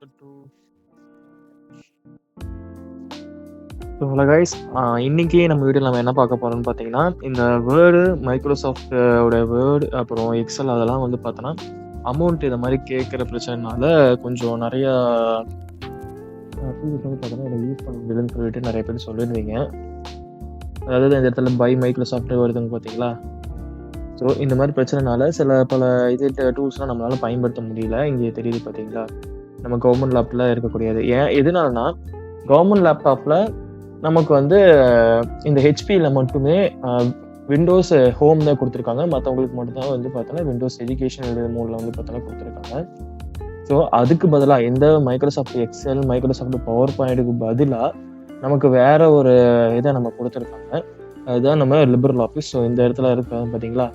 Hello guys, இன்னைக்கு நம்ம வீடியோவில் நம்ம என்ன பார்க்க போறோம்னு பார்த்தீங்கன்னா, இந்த வேர்டு, மைக்ரோசாஃப்ட்டோட வேர்டு, அப்புறம் எக்ஸல் அதெல்லாம் வந்து பார்த்தோன்னா, அமௌண்ட் இதை மாதிரி கேட்குற பிரச்சனைனால கொஞ்சம் நிறையா டூல்ஸ் வந்து பார்த்தோன்னா இதை யூஸ் பண்ண முடியலன்னு சொல்லிட்டு நிறைய பேர் சொல்லியிருந்தீங்க. அதாவது இந்த இடத்துல பை மைக்ரோசாஃப்ட் வருதுங்க பார்த்தீங்களா? ஸோ இந்த மாதிரி பிரச்சனைனால பல டூல்ஸ்லாம் நம்மளால பயன்படுத்த முடியல. இங்கே தெரியுது பார்த்தீங்களா? நம்ம கவர்மெண்ட் லேப்டாப்ல இருக்கக்கூடியது. எதனாலனா கவர்மெண்ட் லேப்டாப்ல நமக்கு வந்து இந்த ஹெச்பியில் மட்டுமே விண்டோஸ் ஹோம் தான் கொடுத்துருக்காங்க. மற்றவங்களுக்கு மட்டும்தான் வந்து பார்த்தோன்னா விண்டோஸ் எஜுகேஷன் மோடில் வந்து பார்த்தோன்னா கொடுத்துருக்காங்க. ஸோ அதுக்கு பதிலாக எந்த மைக்ரோசாஃப்ட் எக்ஸல், மைக்ரோசாஃப்ட் பவர் பாயிண்ட்டுக்கு பதிலாக நமக்கு வேற ஒரு இதை நம்ம கொடுத்துருக்காங்க. அதுதான் நம்ம லிபரல் ஆஃபீஸ். ஸோ இந்த இடத்துல இருக்காங்க பார்த்தீங்களா,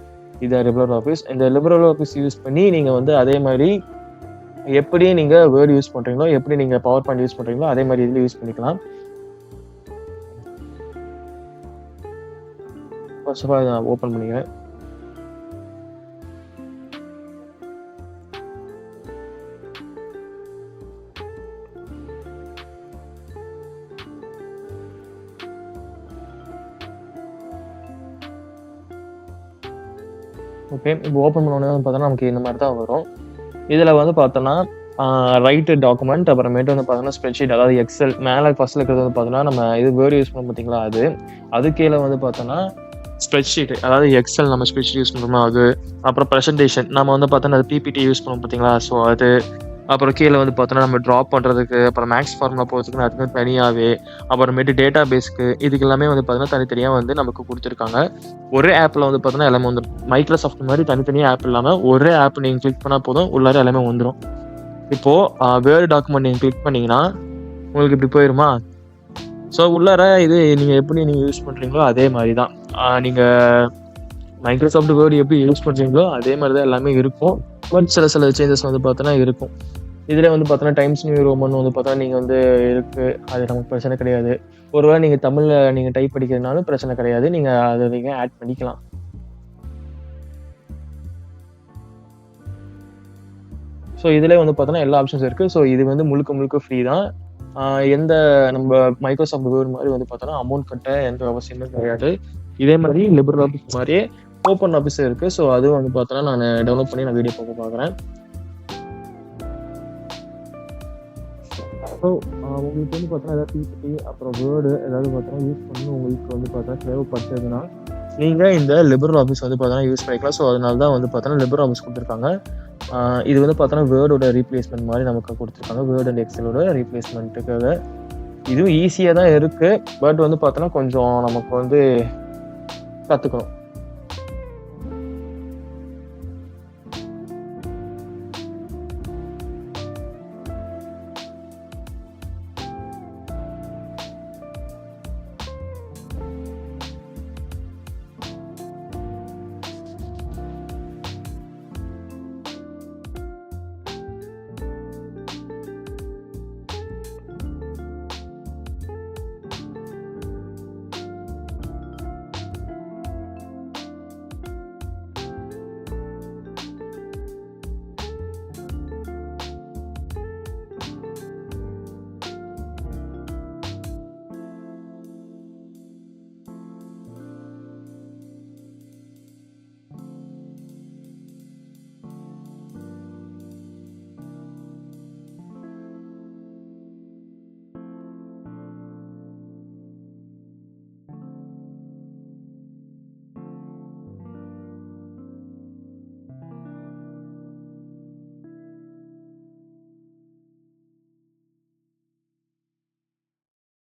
இதான் லிபரல் ஆஃபீஸ். இந்த லிபரல் ஆஃபீஸ் யூஸ் பண்ணி நீங்கள் வந்து அதே மாதிரி எப்படி நீங்கள் வேர்டு யூஸ் பண்ணுறீங்களோ, எப்படி நீங்கள் பவர் பாயிண்ட் யூஸ் பண்ணுறீங்களோ அதே மாதிரி இதில் யூஸ் பண்ணிக்கலாம். ஃபர்ஸ்ட் ஆஃப் ஆல் நான் ஓப்பன் பண்ணிக்கிறேன். ஓகே, இப்போ ஓப்பன் பண்ணோடனே வந்து பார்த்தோன்னா நமக்கு இந்த மாதிரி தான் வரும். இதில் வந்து பார்த்தோன்னா ரைட்டு டாக்குமெண்ட், அப்புறமேட்டு வந்து பார்த்தோன்னா ஸ்ப்ரெட்ஷீட், அதாவது எக்ஸல். மேலே ஃபர்ஸ்ட்ல இருக்கிறது வந்து பார்த்தோன்னா நம்ம இது வேர்டு யூஸ் பண்ணோம் பார்த்தீங்களா, அது கீழே வந்து பார்த்தோன்னா ஸ்ப்ரெட்ஷீட், அதாவது எக்ஸல் நம்ம ஸ்ப்ரெட்ஷீட் யூஸ் பண்ணுறோமோ அது. அப்புறம் ப்ரெசன்டேஷன் நம்ம வந்து பார்த்தோன்னா அது பிபிடி யூஸ் பண்ணுவோம் பார்த்தீங்களா, ஸோ அது. அப்புறம் கீழே வந்து பார்த்தோன்னா நம்ம ட்ராப் பண்ணுறதுக்கு, அப்புறம் மேக்ஸ் ஃபார்முலா போகிறதுக்கு அதுக்கு தனியாகவே, அப்புறமேட்டு டேட்டா பேஸ்க்கு, இதுக்கு எல்லாமே வந்து பார்த்தோன்னா தனித்தனியாக வந்து நமக்கு கொடுத்துருக்காங்க. ஒரே ஆப்பில் வந்து பார்த்தோன்னா எல்லாமே வந்துடும். மைக்ரோசாஃப்ட் மாதிரி தனித்தனியாக ஆப் இல்லாமல் ஒரே ஆப் நீங்கள் கிளிக் பண்ணால் போதும், உள்ளார எல்லாமே வந்துடும். இப்போது வேர்டு டாக்குமெண்ட் நீங்கள் கிளிக் பண்ணிங்கன்னா உங்களுக்கு இப்படி போயிருமா. ஸோ உள்ளார இது நீங்கள் எப்படி நீங்கள் யூஸ் பண்ணுறீங்களோ அதே மாதிரி தான். நீங்கள் மைக்ரோசாஃப்ட் வேர்டு எப்படி யூஸ் பண்ணுறீங்களோ அதே மாதிரி தான் எல்லாமே இருக்கும். பட் சில சேஞ்சஸ் வந்து பார்த்தோன்னா இருக்கும். இதில் வந்து பார்த்தோன்னா டைம்ஸ் நியூ ரோமன் வந்து பார்த்தா நீங்கள் வந்து இருக்குது, அது நமக்கு பிரச்சனை கிடையாது. ஒருவேளை நீங்கள் தமிழில் நீங்கள் டைப் படிக்கிறதுனாலும் பிரச்சனை கிடையாது, நீங்கள் அதை நீங்கள் ஆட் பண்ணிக்கலாம். ஸோ இதில் வந்து பார்த்தோன்னா எல்லா ஆப்ஷன்ஸ் இருக்குது. ஸோ இது வந்து முழுக்க ஃப்ரீ தான். எந்த நம்ம மைக்ரோசாஃப்ட் வேர்டு மாதிரி வந்து பார்த்தோன்னா அமௌண்ட் கட்ட எந்த அவசியமும் கிடையாது. இதே மாதிரி லிபரல் ஆஃபீஸ் மாதிரியே ஓப்பன் ஆஃபீஸ் இருக்குது. ஸோ அதுவும் வந்து பார்த்தோன்னா நான் டெவலப் பண்ணி நான் வீடியோ பார்க்குறேன். ஸோ உங்களுக்கு வந்து பார்த்தோன்னா ஏதாவது பிபிடி அப்புறம் வேர்டு ஏதாவது பார்த்தோன்னா யூஸ் பண்ணி உங்களுக்கு வந்து பார்த்தோன்னா தேவைப்பட்டதுன்னா நீங்கள் இந்த லிபரல் ஆஃபீஸ் வந்து பார்த்தோன்னா யூஸ் பண்ணிக்கலாம். ஸோ அதனால தான் வந்து பார்த்தோன்னா லிபரல் ஆஃபீஸ் கொடுத்துருக்காங்க. இது வந்து பார்த்தோன்னா வேர்டோட ரீப்ளேஸ்மெண்ட் மாதிரி நமக்கு கொடுத்துருக்காங்க. வேர்டு அண்ட் எக்ஸலோட ரீப்ளேஸ்மெண்ட்டுக்காக இதுவும் ஈஸியாக தான் இருக்குது. பட் வந்து பார்த்தோன்னா கொஞ்சம் நமக்கு வந்து கற்றுக்கணும்.